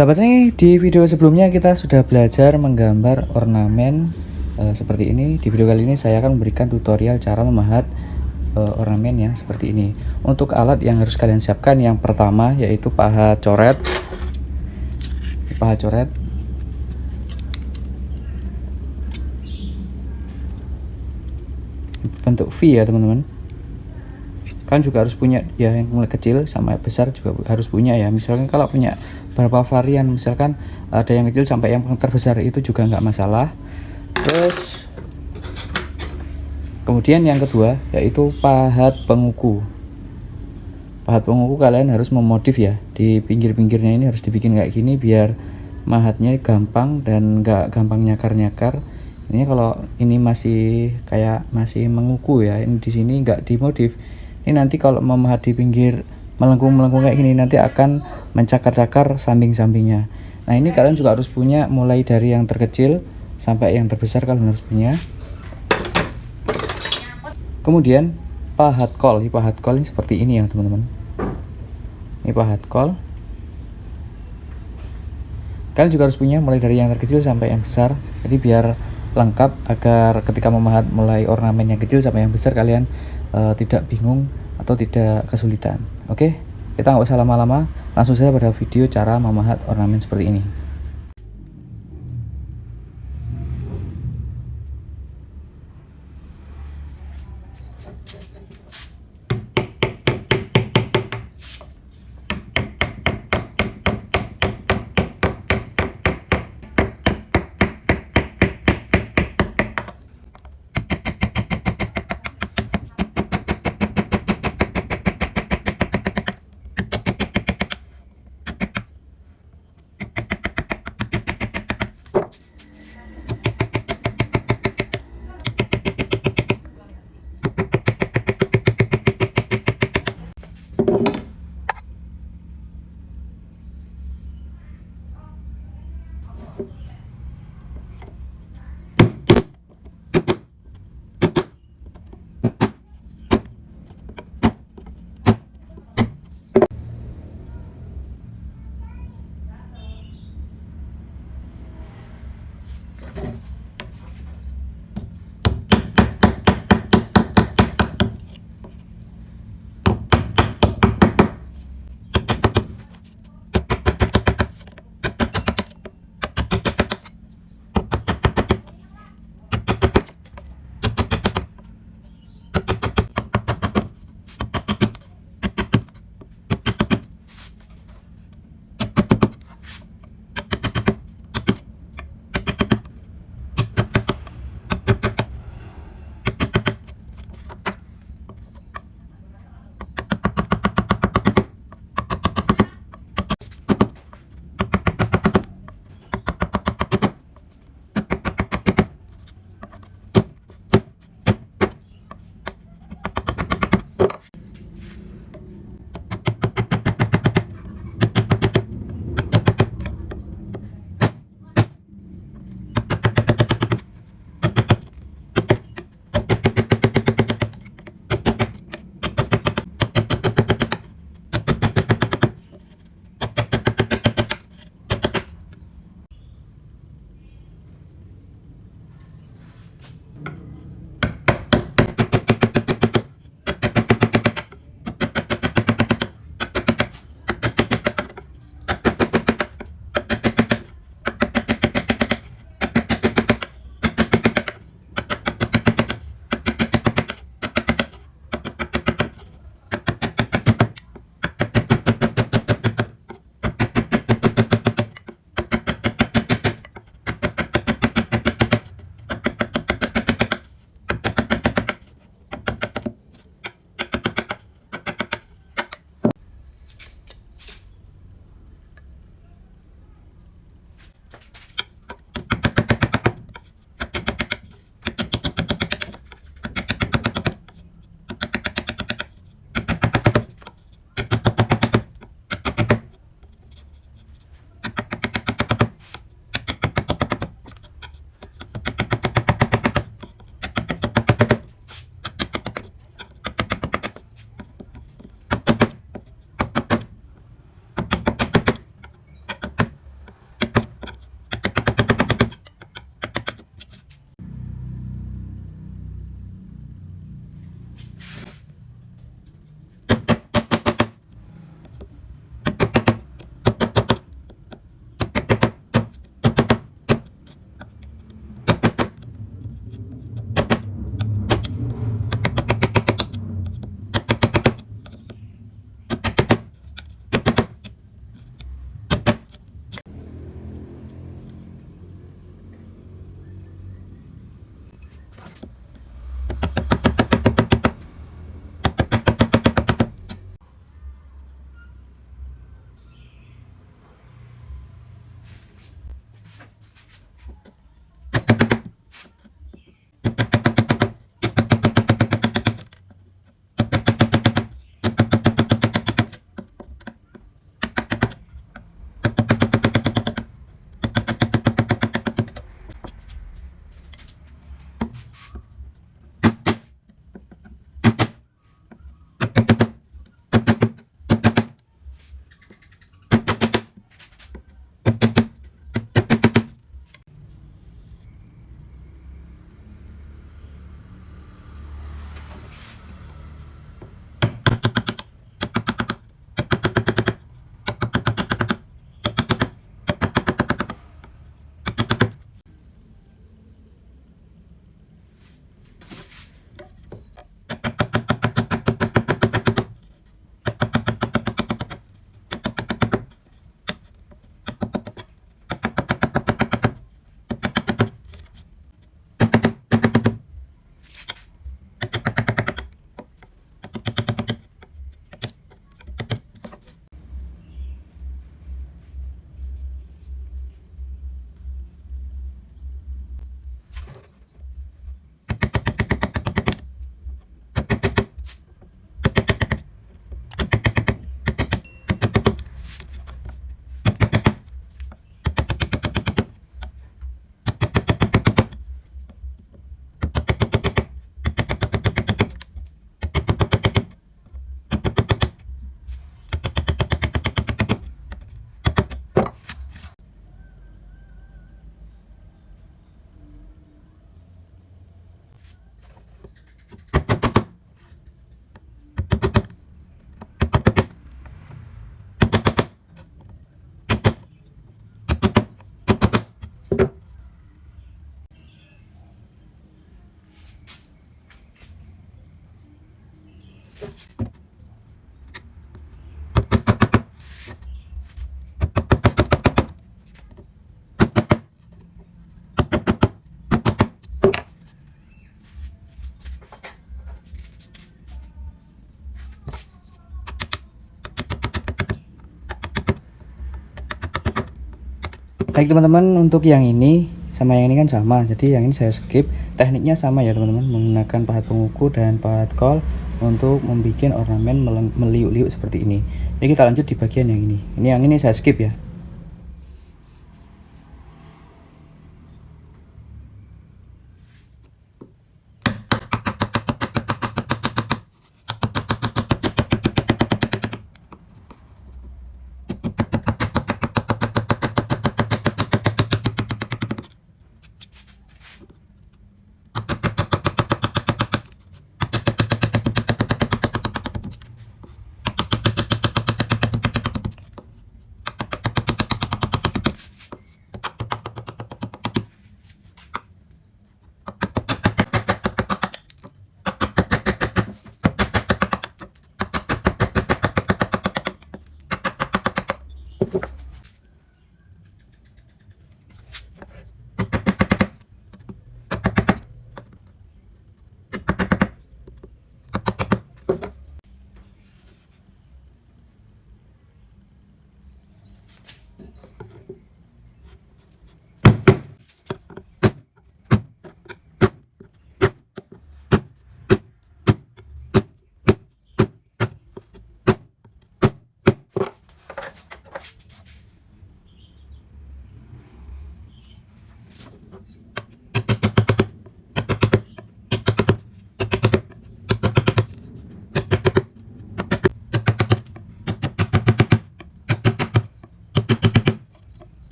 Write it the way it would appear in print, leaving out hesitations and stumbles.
Sahabat seni, di video sebelumnya kita sudah belajar menggambar ornamen seperti ini. Di video kali ini saya akan memberikan tutorial cara memahat ornamen yang seperti ini. Untuk alat yang harus kalian siapkan, yang pertama yaitu paha coret. Bentuk V ya teman-teman. Kan juga harus punya ya, yang mulai kecil sampai besar juga harus punya ya. Misalkan kalau punya beberapa varian, misalkan ada yang kecil sampai yang terbesar, itu juga nggak masalah. Terus kemudian yang kedua yaitu pahat penguku. Pahat penguku kalian harus memodif ya, di pinggir-pinggirnya ini harus dibikin kayak gini biar mahatnya gampang dan nggak gampang nyakar-nyakar. Ini kalau ini masih kayak masih menguku ya, ini di sini nggak dimodif. Ini nanti kalau memahat di pinggir melengkung-melengkung kayak gini nanti akan mencakar-cakar samping-sampingnya. Nah ini kalian juga harus punya, mulai dari yang terkecil sampai yang terbesar kalian harus punya. Kemudian pahat kol ini seperti ini ya teman-teman. Ini pahat kol. Kalian juga harus punya mulai dari yang terkecil sampai yang besar. Jadi biar lengkap, agar ketika memahat mulai ornamen yang kecil sampai yang besar kalian tidak bingung atau tidak kesulitan. Oke, kita nggak usah lama-lama, langsung saja pada video cara memahat ornamen seperti ini. Baik teman-teman, untuk yang ini sama yang ini kan sama, jadi yang ini saya skip. Tekniknya sama ya teman-teman, menggunakan pahat penguku dan pahat kol untuk membuat ornamen meliuk-liuk seperti ini. Jadi kita lanjut di bagian yang ini. Ini yang ini saya skip ya.